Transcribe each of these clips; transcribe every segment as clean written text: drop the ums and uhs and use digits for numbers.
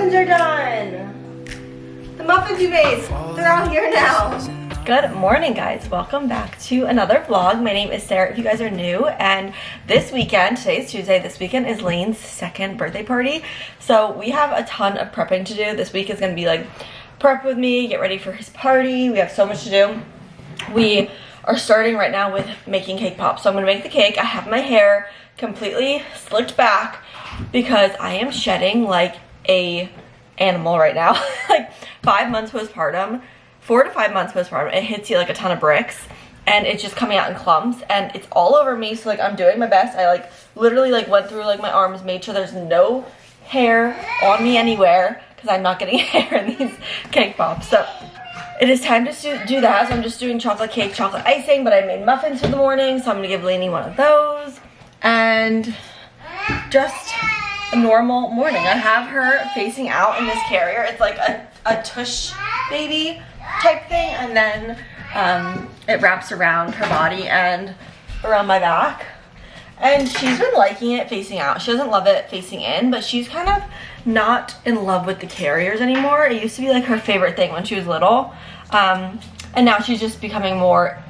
muffins are done. The muffins you made, they're out here now. Good morning, guys. Welcome back to another vlog. My name is Sarah if you guys are new, and this weekend, today's Tuesday, this weekend is Lane's second birthday party. So we have a ton of prepping to do. This week is going to be like prep with me, get ready for his party. We have so much to do. We are starting right now with making cake pops. So I'm going to make the cake. I have my hair completely slicked back because I am shedding like a animal right now. Like 5 months postpartum, 4 to 5 months postpartum, it hits you like a ton of bricks and it's just coming out in clumps and it's all over me. So like I'm doing my best. I like literally like went through like my arms, made sure there's no hair on me anywhere because I'm not getting hair in these cake pops. So it is time to do that. So I'm just doing chocolate cake, chocolate icing, but I made muffins for the morning, so I'm gonna give Lainey one of those. And just a normal morning. I have her facing out in this carrier. It's like a tush baby type thing, and then it wraps around her body and around my back. And she's been liking it facing out. She doesn't love it facing in, but she's kind of not in love with the carriers anymore. It used to be like her favorite thing when she was little. And now she's just becoming more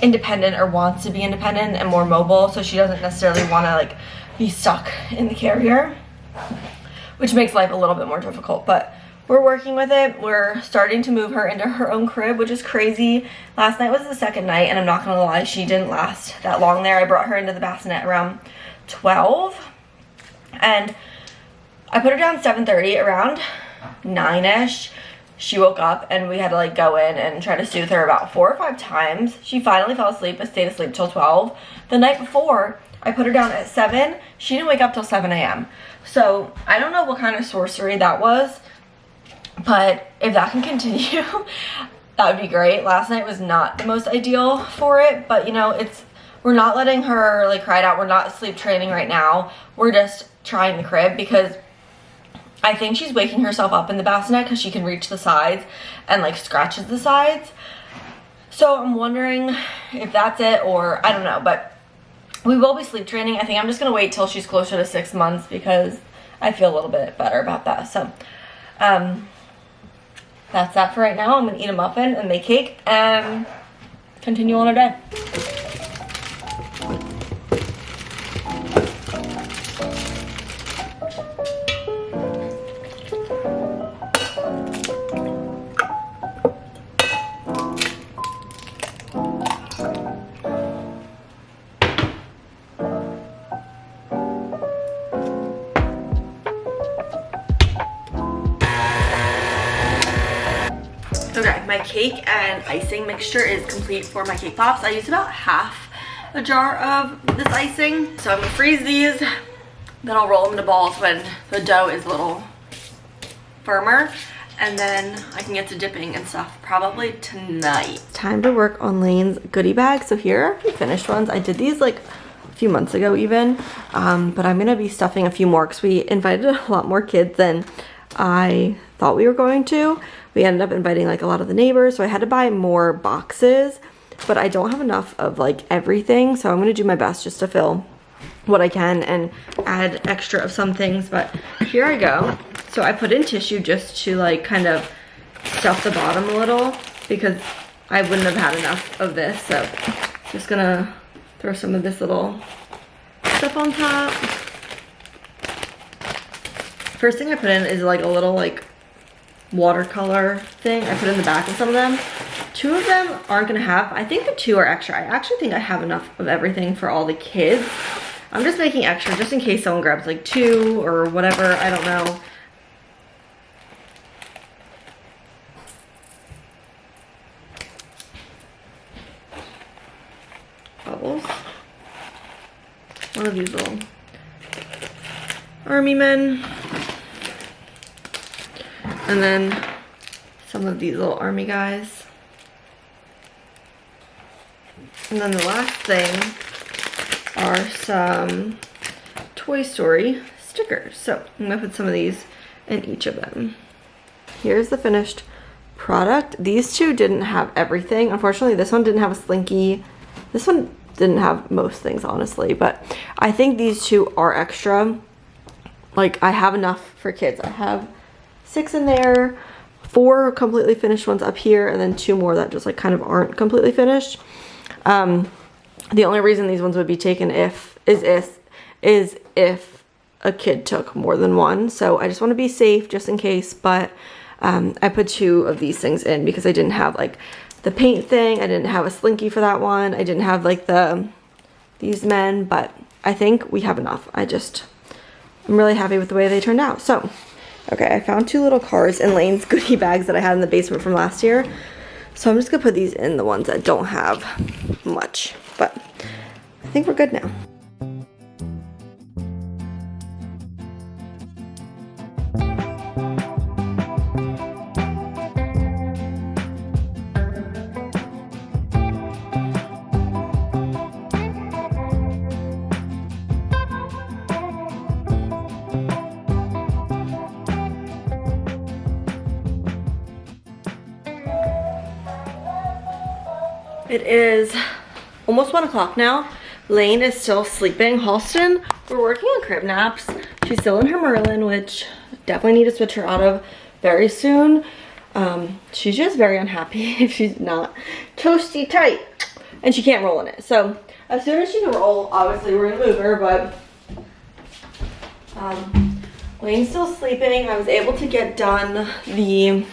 independent, or wants to be independent and more mobile. So she doesn't necessarily want to like be stuck in the carrier, which makes life a little bit more difficult, but we're working with it. We're starting to move her into her own crib, which is crazy. Last night was the second night, and I'm not gonna lie, she didn't last that long there. I brought her into the bassinet around 12, and I put her down 7:30. Around 9ish, she woke up, and we had to like go in and try to soothe her about 4 or 5 times. She finally fell asleep, but stayed asleep till 12. The night before, I put her down at 7. She didn't wake up till 7 a.m. So I don't know what kind of sorcery that was, but if that can continue, that would be great. Last night was not the most ideal for it, but you know, we're not letting her like cry it out. We're not sleep training right now. We're just trying the crib because I think she's waking herself up in the bassinet because she can reach the sides and like scratches the sides. So I'm wondering if that's it, or I don't know, but we will be sleep training. I think I'm just gonna wait till she's closer to 6 months because I feel a little bit better about that. So that's that for right now. I'm gonna eat a muffin and make cake and continue on our day. Okay, my cake and icing mixture is complete for my cake pops. I used about half a jar of this icing. So I'm gonna freeze these, then I'll roll them into balls when the dough is a little firmer, and then I can get to dipping and stuff probably tonight. Time to work on Lane's goodie bag. So here are a few finished ones. I did these like a few months ago even, but I'm gonna be stuffing a few more because we invited a lot more kids than I thought we were going to. We ended up inviting like a lot of the neighbors, so I had to buy more boxes, but I don't have enough of like everything, so I'm gonna do my best just to fill what I can and add extra of some things. But here I go. So I put in tissue just to like kind of stuff the bottom a little because I wouldn't have had enough of this. So just gonna throw some of this little stuff on top. First thing I put in is like a little like watercolor thing. I put in the back of some of them. 2 of them aren't gonna have, I think the 2 are extra. I actually think I have enough of everything for all the kids. I'm just making extra just in case someone grabs like 2 or whatever, I don't know. Bubbles. One of these little army men. And then some of these little army guys. And then the last thing are some Toy Story stickers. So I'm gonna put some of these in each of them. Here's the finished product. These 2 didn't have everything. Unfortunately, this one didn't have a slinky. This one didn't have most things, honestly, but I think these 2 are extra. Like, I have enough for kids. I have 6 in there, 4 completely finished ones up here, and then 2 more that just like kind of aren't completely finished. The only reason these ones would be taken is if a kid took more than one. So I just want to be safe just in case, but I put 2 of these things in because I didn't have like the paint thing. I didn't have a slinky for that one. I didn't have like these men, but I think we have enough. I'm really happy with the way they turned out. So, okay, I found 2 little cars in Lane's goodie bags that I had in the basement from last year. So I'm just gonna put these in the ones that don't have much, but I think we're good now. It is almost 1 o'clock now. Lane is still sleeping. Halston, we're working on crib naps. She's still in her Merlin, which definitely need to switch her out of very soon. She's just very unhappy if she's not toasty tight, and she can't roll in it. So as soon as she can roll, obviously we're gonna move her, but Lane's still sleeping. I was able to get done the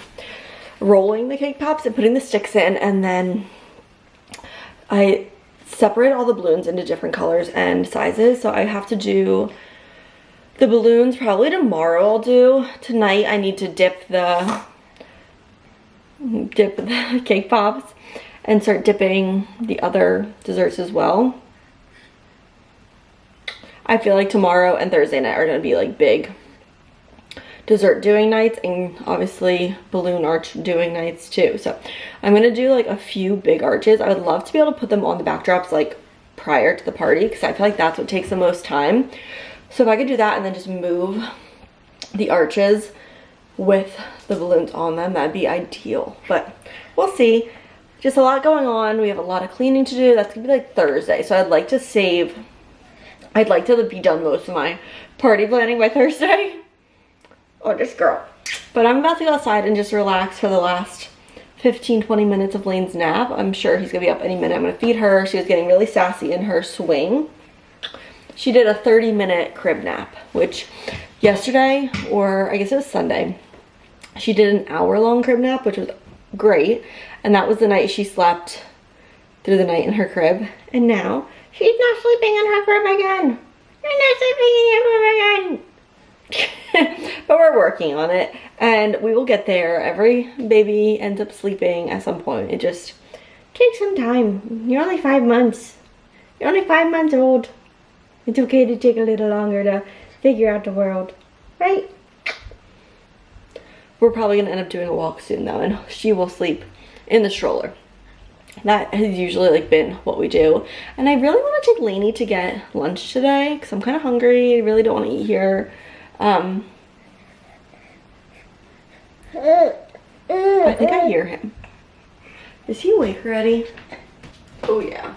rolling the cake pops and putting the sticks in, and then I separate all the balloons into different colors and sizes, so I have to do the balloons probably tomorrow. I'll do tonight. I need to dip the cake pops and start dipping the other desserts as well. I feel like tomorrow and Thursday night are gonna be like big dessert doing nights, and obviously balloon arch doing nights too. So I'm gonna do like a few big arches. I would love to be able to put them on the backdrops like prior to the party, because I feel like that's what takes the most time. So if I could do that and then just move the arches with the balloons on them, that'd be ideal, but we'll see. Just a lot going on. We have a lot of cleaning to do. That's gonna be like Thursday, so I'd like to be done most of my party planning by Thursday. Oh, this girl. But I'm about to go outside and just relax for the last 15-20 minutes of Lane's nap. I'm sure he's gonna be up any minute. I'm gonna feed her. She was getting really sassy in her swing. She did a 30-minute crib nap, which yesterday, or I guess it was Sunday, she did an hour-long crib nap, which was great. And that was the night she slept through the night in her crib. And now she's not sleeping in her crib again. You're not sleeping in your crib again. But we're working on it, and we will get there. Every baby ends up sleeping at some point. It just takes some time. You're only 5 months. You're only 5 months old. It's okay to take a little longer to figure out the world, right? We're probably gonna end up doing a walk soon though, and she will sleep in the stroller. That has usually like been what we do. And I really want to take Lainey to get lunch today because I'm kind of hungry. I really don't want to eat here. I think I hear him. Is he awake already? Oh yeah.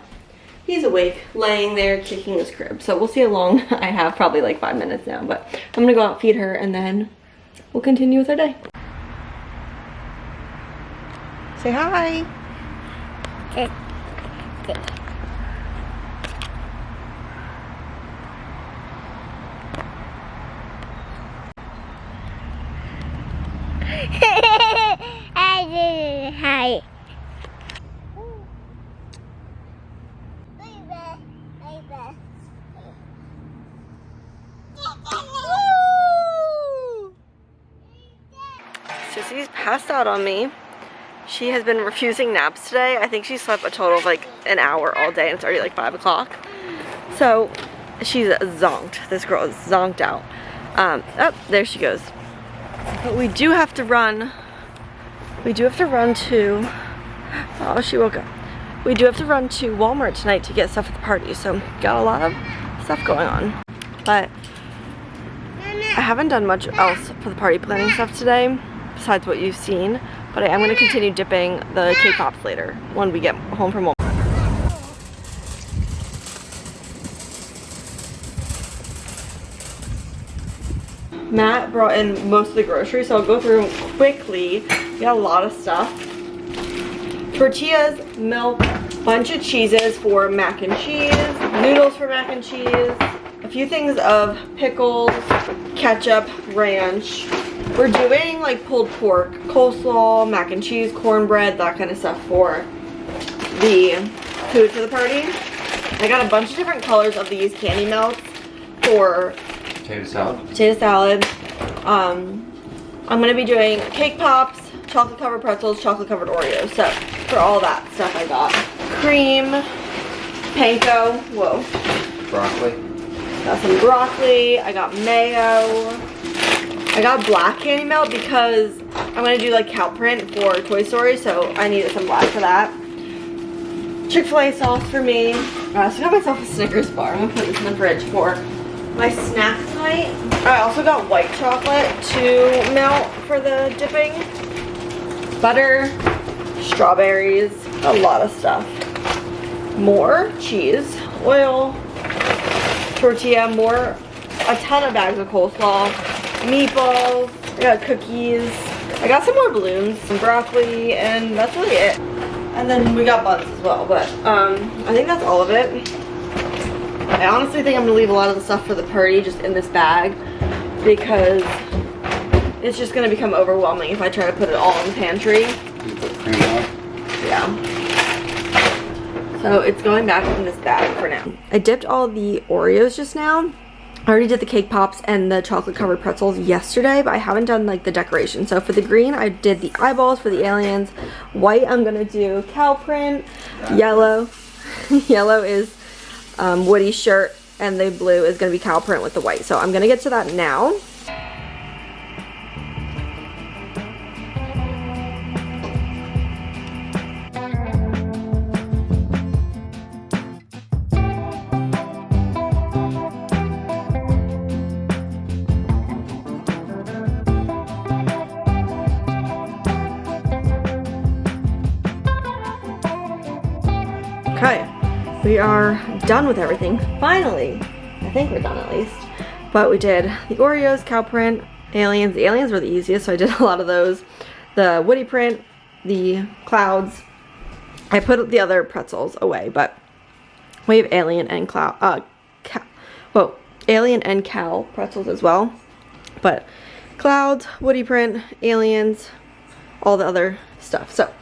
He's awake, laying there, kicking his crib. So we'll see how long I have, probably like 5 minutes now. But I'm gonna go out, feed her, and then we'll continue with our day. Say hi. Hi. Sissy's passed out on me. She has been refusing naps today. I think she slept a total of like an hour all day, and it's already like 5 o'clock. So she's zonked. This girl is zonked out. Oh, there she goes. But we do have to run. We do have to run to, oh, she woke up. We do have to run to Walmart tonight to get stuff at the party. So got a lot of stuff going on. But I haven't done much else for the party planning stuff today, besides what you've seen. But I am going to continue dipping the cake pops later when we get home from Walmart. Matt brought in most of the groceries, so I'll go through them quickly. We got a lot of stuff. Tortillas, milk, bunch of cheeses for mac and cheese, noodles for mac and cheese, a few things of pickles, ketchup, ranch. We're doing like pulled pork, coleslaw, mac and cheese, cornbread, that kind of stuff for the food for the party. I got a bunch of different colors of these candy melts for potato salad. Potato salad. I'm gonna be doing cake pops, chocolate covered pretzels, chocolate covered Oreos. So for all that stuff I got cream, panko, whoa. Broccoli. Got some broccoli, I got mayo. I got black candy melt because I'm gonna do like cow print for Toy Story, so I needed some black for that. Chick-fil-A sauce for me. I also got myself a Snickers bar. I'm gonna put this in the fridge for my snack tonight. I also got white chocolate to melt for the dipping. Butter, strawberries, a lot of stuff. More cheese, oil, tortilla, a ton of bags of coleslaw, meatballs, I got cookies. I got some more balloons, some broccoli, and that's really it. And then we got buns as well, but I think that's all of it. I honestly think I'm gonna leave a lot of the stuff for the party just in this bag because it's just gonna become overwhelming if I try to put it all in the pantry. You put cream on? Yeah. So it's going back in this bag for now. I dipped all the Oreos just now. I already did the cake pops and the chocolate covered pretzels yesterday, but I haven't done like the decoration. So for the green, I did the eyeballs for the aliens. White, I'm gonna do cow print. Yellow, yellow is Woody's shirt, and the blue is gonna be cow print with the white. So I'm gonna get to that now. Okay, we are done with everything. Finally, I think we're done at least. But we did the Oreos, cow print, aliens. The aliens were the easiest, so I did a lot of those. The Woody print, the clouds. I put the other pretzels away, but we have alien and alien and cow pretzels as well. But clouds, Woody print, aliens, all the other stuff. So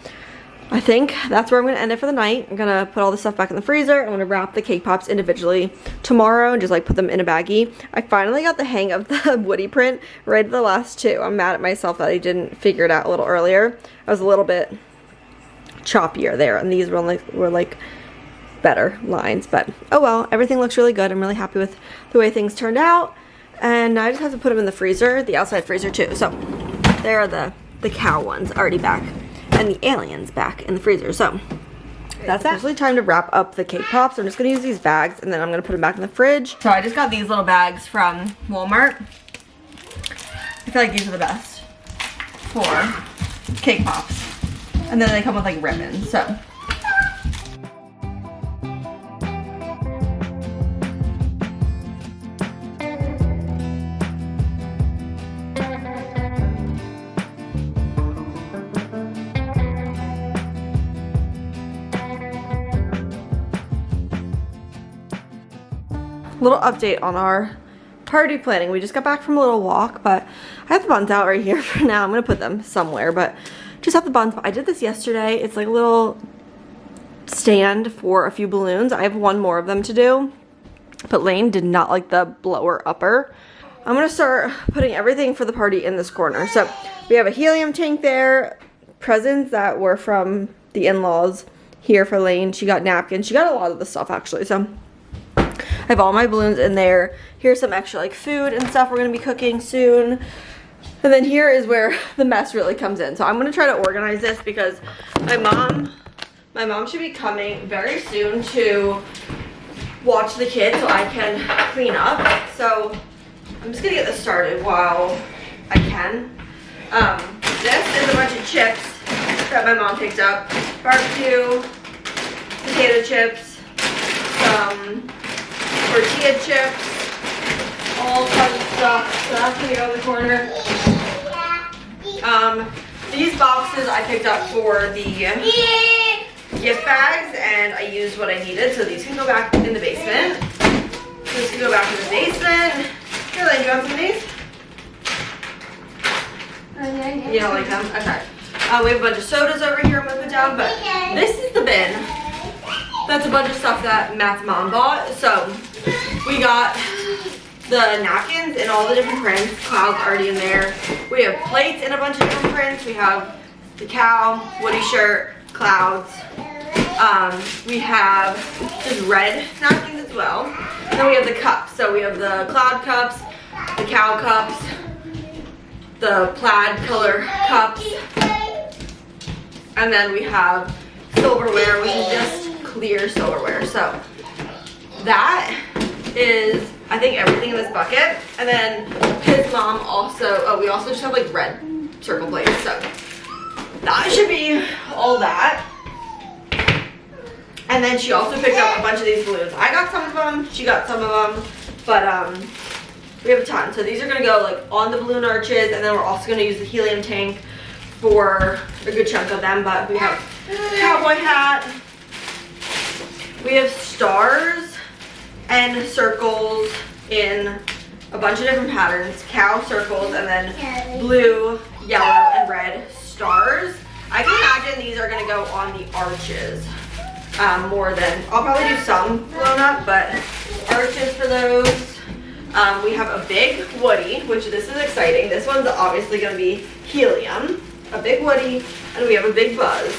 I think that's where I'm going to end it for the night. I'm going to put all the stuff back in the freezer. I'm going to wrap the cake pops individually tomorrow and just like put them in a baggie. I finally got the hang of the Woody print right at the last two. I'm mad at myself that I didn't figure it out a little earlier. I was a little bit choppier there, and these were like better lines, but oh well, everything looks really good. I'm really happy with the way things turned out, and I just have to put them in the freezer, the outside freezer too. So there are the cow ones already back, and the aliens back in the freezer. So that's actually time to wrap up the cake pops. I'm just gonna use these bags and then I'm gonna put them back in the fridge. So I just got these little bags from Walmart. I feel like these are the best for cake pops. And then they come with like ribbons, so. Little update on our party planning. We just got back from a little walk, but I have the buns out right here for now. I'm gonna put them somewhere, but just have the buns. I did this yesterday. It's like a little stand for a few balloons. I have one more of them to do, but Lane did not like the blower upper. I'm gonna start putting everything for the party in this corner. So we have a helium tank there, presents that were from the in-laws here for Lane. She got napkins. She got a lot of the stuff actually, so I have all my balloons in there. Here's some extra like food and stuff we're gonna be cooking soon. And then here is where the mess really comes in. So I'm gonna try to organize this because my mom should be coming very soon to watch the kids so I can clean up. So I'm just gonna get this started while I can. This is a bunch of chips that my mom picked up. Barbecue, potato chips, some tortilla chips, all kinds of stuff, so that's gonna go in the corner. These boxes I picked up for the gift bags, and I used what I needed, so these can go back in the basement. This can go back in the basement. Here, Lane, you want some of these? You don't like them? Okay. We have a bunch of sodas over here I'm gonna put down, but this is the bin. That's a bunch of stuff that Matt's mom bought. So we got the napkins in all the different prints. Cloud's already in there. We have plates in a bunch of different prints. We have the cow, Woody shirt, Clouds. We have just red napkins as well. And then we have the cups. So we have the Cloud cups, the cow cups, the plaid color cups, and then we have silverware, which is just clear silverware. So that is, I think, everything in this bucket. And then his mom also, oh, we also just have like red circle plates. So that should be all that. And then she also picked up a bunch of these balloons. I got some of them, she got some of them, but we have a ton. So these are gonna go like on the balloon arches, and then we're also gonna use the helium tank for a good chunk of them. But we have cowboy hat, we have stars and circles in a bunch of different patterns, cow circles, and then blue, yellow, and red stars. I can imagine these are gonna go on the arches more than, I'll probably do some blown up, but arches for those. We have a big Woody, which this is exciting. This one's obviously gonna be helium, a big Woody, and we have a big Buzz.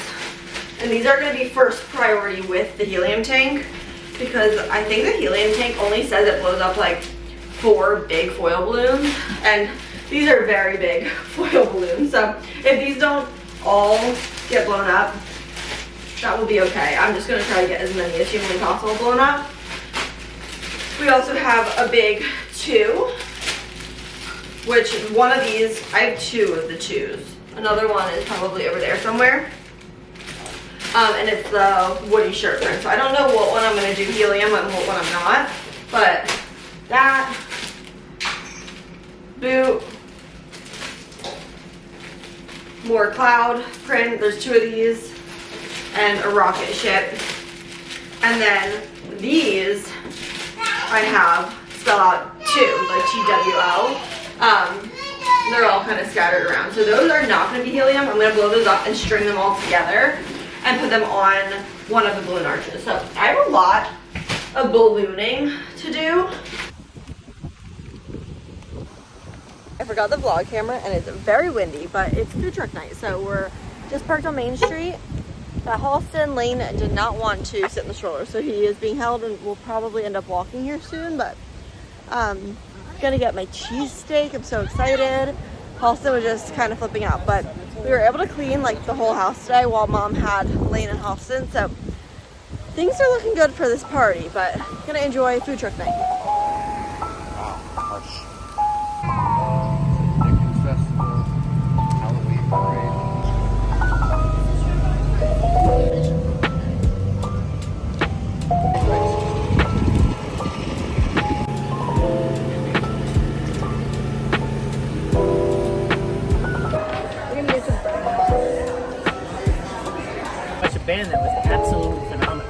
And these are gonna be first priority with the helium tank, because I think the helium tank only says it blows up like 4 big foil balloons, and these are very big foil balloons. So if these don't all get blown up, that will be okay. I'm just gonna try to get as many as humanly possible blown up. We also have a big 2, which one of these, I have 2 of the 2s. Another one is probably over there somewhere. And it's the Woody shirt print. So I don't know what one I'm gonna do helium and what one I'm not. But that, boot, more cloud print, there's 2 of these, and a rocket ship. And then these I have spell out 2, like TWO. They're all kind of scattered around. So those are not going to be helium. I'm going to blow those up and string them all together and put them on one of the balloon arches. So I have a lot of ballooning to do. I forgot the vlog camera, and it's very windy, but it's food truck night. So we're just parked on Main Street. But Halston Lane did not want to sit in the stroller, so he is being held and will probably end up walking here soon. But gonna get my cheesesteak. I'm so excited. Halston was just kind of flipping out, but we were able to clean like the whole house today while Mom had Lane and Halston. So things are looking good for this party, but gonna enjoy food truck night. Wow, harsh. Dickens Festival, Halloween parade. Band that was absolutely phenomenal.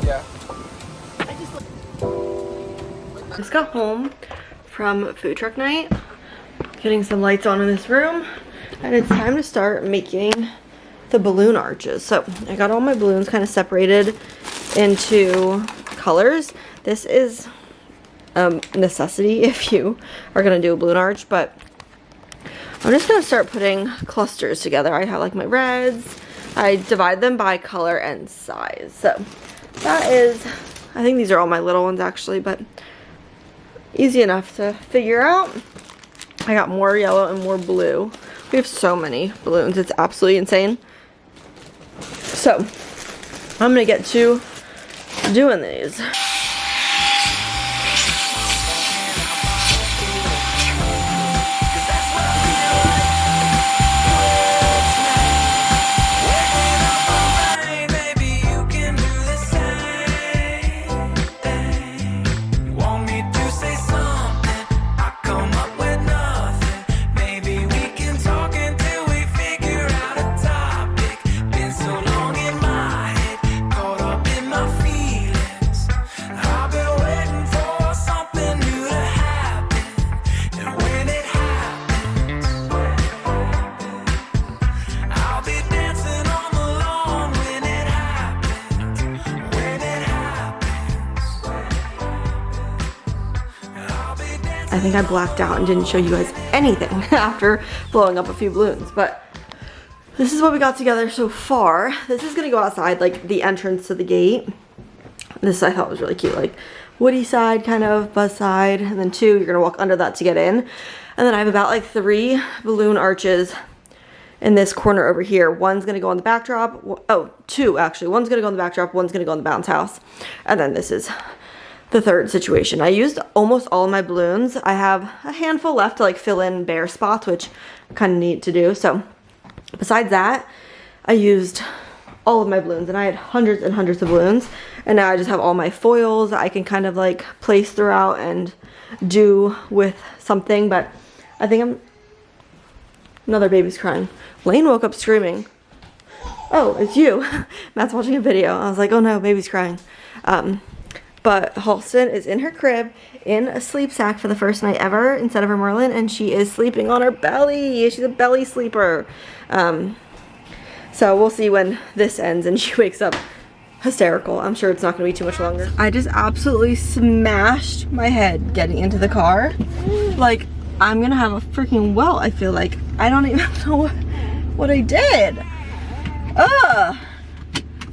Yeah. Just got home from food truck night, getting some lights on in this room, and it's time to start making the balloon arches. So I got all my balloons kind of separated into colors. This is a necessity if you are gonna do a balloon arch, but I'm just gonna start putting clusters together. I have like my reds. I divide them by color and size. So that is, I think these are all my little ones actually, but easy enough to figure out. I got more yellow and more blue. We have so many balloons, it's absolutely insane. So I'm gonna get to doing these. Maybe you can do the same thing. You want think I blacked out and didn't show you guys anything after blowing up a few balloons, but this is what we got together so far. This is gonna go outside, like the entrance to the gate. This I thought was really cute, like woody side, kind of buzz side, and then 2, you're gonna walk under that to get in. And then I have about like 3 balloon arches in this corner over here. One's gonna go on the backdrop. Oh, 2 actually. One's gonna go on the backdrop, one's gonna go on the bounce house. And then this is the third situation. I used almost all of my balloons. I have a handful left to like fill in bare spots, which I kind of need to do. So besides that, I used all of my balloons, and I had hundreds and hundreds of balloons. And now I just have all my foils that I can kind of like place throughout and do with something. But I think another baby's crying. Lane woke up screaming. Oh, it's you. Matt's watching a video. I was like, oh no, baby's crying. But Halston is in her crib in a sleep sack for the first night ever instead of her Merlin, and she is sleeping on her belly. She's a belly sleeper. So we'll see when this ends and she wakes up hysterical. I'm sure it's not gonna be too much longer. I just absolutely smashed my head getting into the car. Like, I'm gonna have a freaking welt, I feel like. I don't even know what I did. Ugh.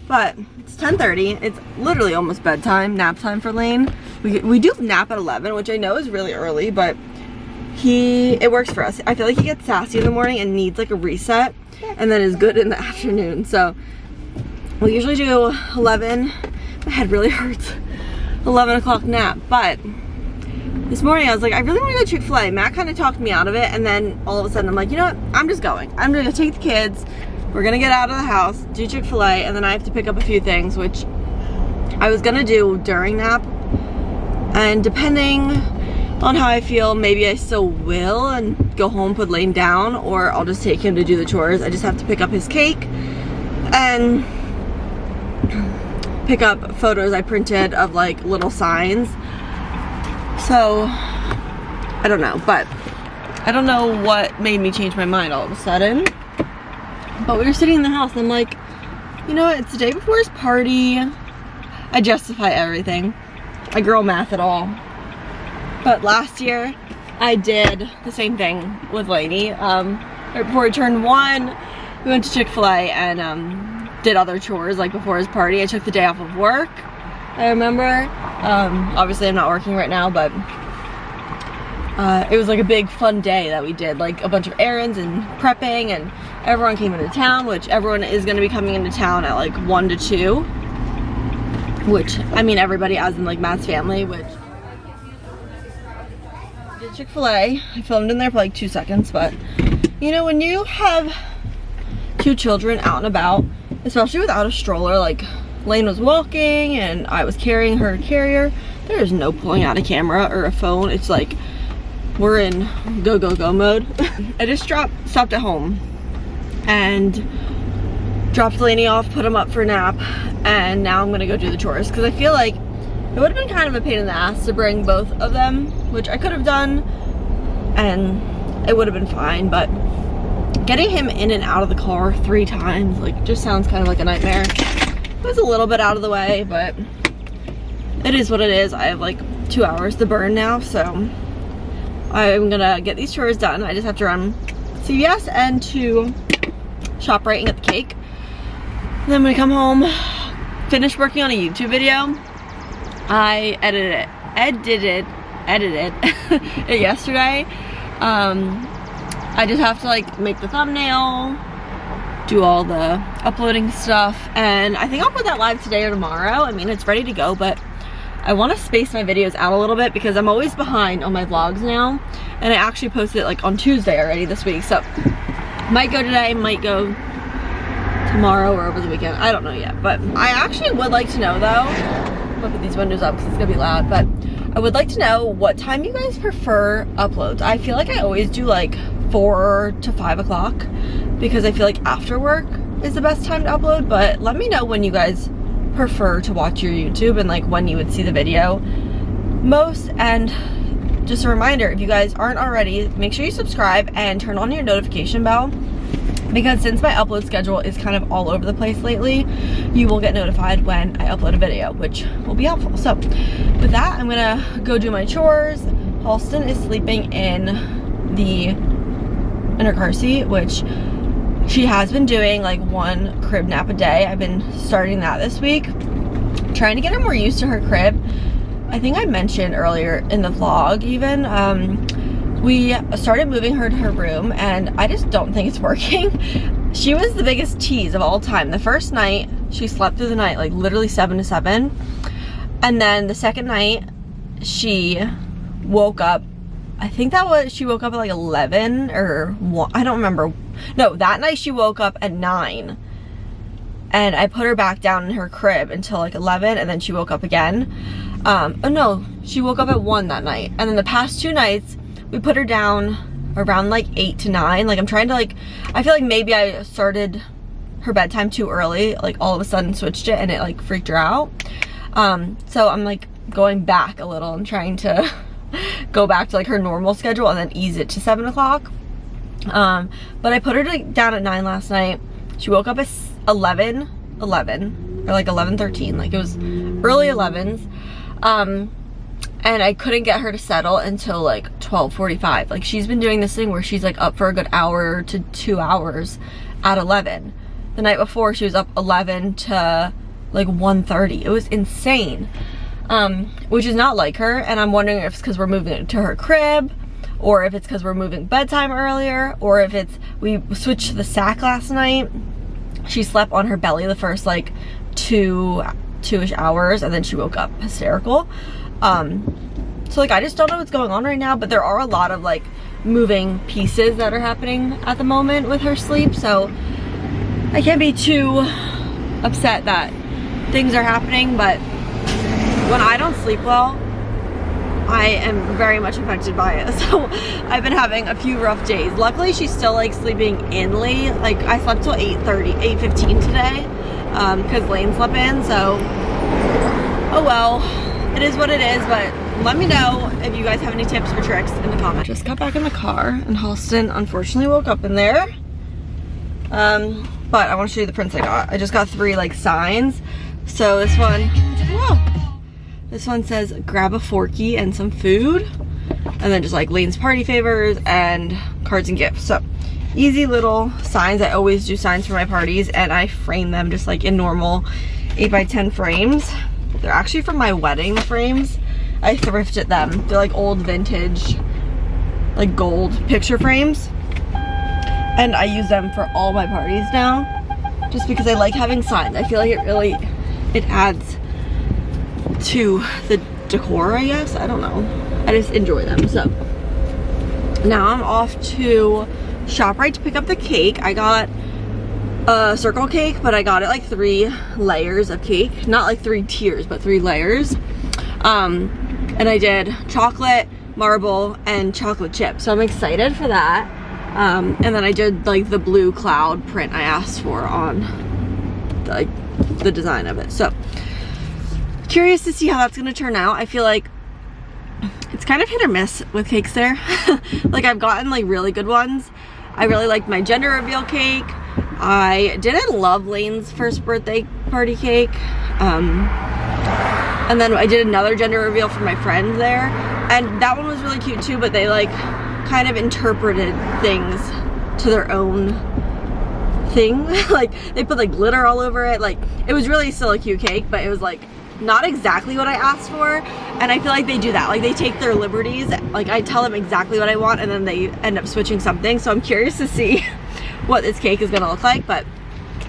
But it's 10:30. It's literally almost bedtime, nap time for Lane. We do nap at 11, which I know is really early, but it works for us. I feel like he gets sassy in the morning and needs like a reset, and then is good in the afternoon. So we usually do 11. My head really hurts. 11 o'clock nap. But this morning I was like, I really want to go to Chick-fil-A. Matt kind of talked me out of it, and then all of a sudden I'm like, you know what? I'm just going. I'm gonna take the kids. We're gonna get out of the house, do Chick-fil-A, and then I have to pick up a few things, which I was gonna do during nap. And depending on how I feel, maybe I still will and go home, put Lane down, or I'll just take him to do the chores. I just have to pick up his cake and pick up photos I printed of like little signs. So I don't know, but I don't know what made me change my mind all of a sudden. But we were sitting in the house and I'm like, you know what, it's the day before his party. I justify everything. I girl math it all. But last year I did the same thing with Lainey. Right before he turned 1, we went to Chick-fil-A and did other chores like before his party. I took the day off of work, I remember. Obviously I'm not working right now, but it was like a big fun day that we did, like a bunch of errands and prepping, and everyone came into town, which everyone is going to be coming into town at like 1 to 2, which I mean everybody as in like Matt's family, which did Chick-fil-A. I filmed in there for like 2 seconds, but you know, when you have 2 children out and about, especially without a stroller, like Lane was walking and I was carrying her carrier, there is no pulling out a camera or a phone. It's like we're in go go go mode. I just stopped at home and dropped Lainey off, put him up for a nap, and now I'm gonna go do the chores because I feel like it would have been kind of a pain in the ass to bring both of them, which I could have done and it would have been fine, but getting him in and out of the car 3 times like just sounds kind of like a nightmare. It was a little bit out of the way, but it is what it is. I have like 2 hours to burn now, so I'm gonna get these chores done. I just have to run CVS and to ShopRite and get the cake. And then when I come home, finish working on a YouTube video. I edited it yesterday. I just have to like make the thumbnail, do all the uploading stuff, and I think I'll put that live today or tomorrow. I mean, it's ready to go, but I want to space my videos out a little bit because I'm always behind on my vlogs now, and I actually posted it like on Tuesday already this week, so might go today, might go tomorrow or over the weekend. I don't know yet, but I actually would like to know though, I'm gonna put these windows up because it's gonna be loud, but I would like to know what time you guys prefer uploads. I feel like I always do like 4 to 5 o'clock because I feel like after work is the best time to upload, but let me know when you guys prefer to watch your YouTube and like when you would see the video most. And just a reminder, if you guys aren't already, make sure you subscribe and turn on your notification bell, because since my upload schedule is kind of all over the place lately, you will get notified when I upload a video, which will be helpful. So with that, I'm gonna go do my chores, Halston is sleeping in her car seat, which she has been doing like 1 crib nap a day. I've been starting that this week, trying to get her more used to her crib. I think I mentioned earlier in the vlog even, we started moving her to her room and I just don't think it's working. She was the biggest tease of all time. The first night, she slept through the night, like literally 7 to 7. And then the second night, she woke up, she woke up at like 11 or 1, I don't remember. No, that night she woke up at 9. And I put her back down in her crib until like 11 and then she woke up again. Oh no, she woke up at 1 that night. And then the past 2 nights, we put her down around like 8 to 9. Like I'm trying to like, I feel like maybe I started her bedtime too early, like all of a sudden switched it and it like freaked her out. So I'm like going back a little and trying to go back to like her normal schedule and then ease it to 7 o'clock. But I put her down at 9 last night. She woke up at 11 or like 11:13, like it was early 11s. And I couldn't get her to settle until like 12:45. Like she's been doing this thing where she's like up for a good hour to 2 hours at 11. The night before she was up 11 to like 1:30. It was insane. Which is not like her, and I'm wondering if it's because we're moving to her crib, or if it's because we're moving bedtime earlier, or if it's we switched to the sack last night. She slept on her belly the first like two-ish hours, and then she woke up hysterical. So like I just don't know what's going on right now, but there are a lot of like moving pieces that are happening at the moment with her sleep, so I can't be too upset that things are happening. But when I don't sleep well, I am very much affected by it. So I've been having a few rough days. Luckily she's still like sleeping inly. Like I slept till 8:15 today, because Lane slept in, so oh well, it is what it is. But let me know if you guys have any tips or tricks in the comments. Just got back in the car and Halston unfortunately woke up in there. But I want to show you the prints I got. I just got 3 like signs. So this one, whoa, this one says grab a forky and some food, and then just like Lane's party favors and cards and gifts. So easy little signs. I always do signs for my parties, and I frame them just like in normal 8x10 frames. They're actually from my wedding, the frames. I thrifted them. They're like old vintage, like gold picture frames. And I use them for all my parties now, just because I like having signs. I feel like it adds to the decor, I guess. I don't know. I just enjoy them. So now I'm off to ShopRite to pick up the cake. I got a circle cake, but I got it like 3 layers of cake. Not like 3 tiers, but 3 layers. And I did chocolate, marble, and chocolate chip. So I'm excited for that. And then I did like the blue cloud print I asked for on the design of it. So curious to see how that's gonna turn out. I feel like it's kind of hit or miss with cakes there. Like I've gotten like really good ones. I really liked my gender reveal cake. I didn't love Lane's first birthday party cake. And then I did another gender reveal for my friends there, and that one was really cute too, but they like kind of interpreted things to their own thing. Like they put like glitter all over it. Like it was really still a cute cake, but it was like not exactly what I asked for. And I feel like they do that, like they take their liberties. Like I tell them exactly what I want and then they end up switching something. So I'm curious to see what this cake is gonna look like. But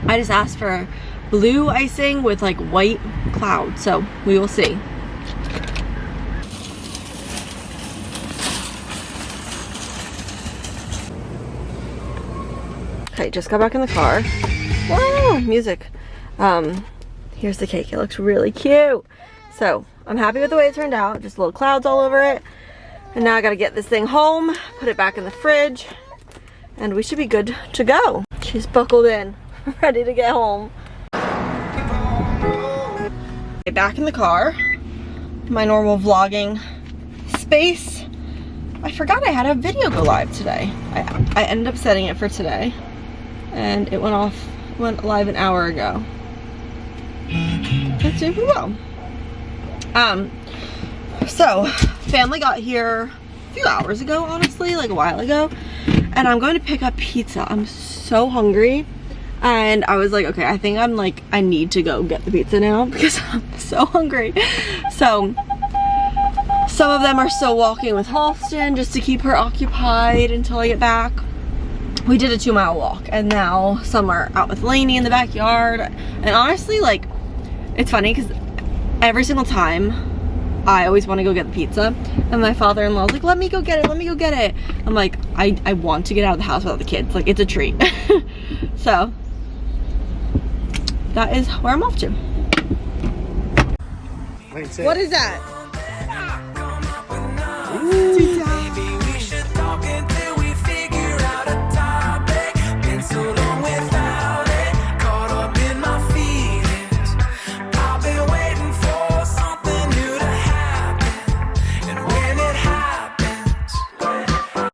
I just asked for blue icing with like white clouds, so we will see. Okay, just got back in the car. Whoa, music. Here's the cake. It looks really cute. So I'm happy with the way it turned out. Just little clouds all over it. And now I gotta get this thing home, put it back in the fridge, and we should be good to go. She's buckled in, ready to get home. Back in the car, my normal vlogging space. I forgot I had a video go live today. I ended up setting it for today, and it went live an hour ago. That's doing pretty well. So, family got here a few hours ago, honestly, like a while ago. And I'm going to pick up pizza. I'm so hungry. And I was like, okay, I think I need to go get the pizza now because I'm so hungry. So, some of them are still walking with Halston just to keep her occupied until I get back. We did a 2-mile walk, and now some are out with Lainey in the backyard. And honestly, like, it's funny because every single time I always want to go get the pizza, and my father-in-law's like, let me go get it, let me go get it. I'm like, I want to get out of the house without the kids. Like, it's a treat. So that is where I'm off to. What is that?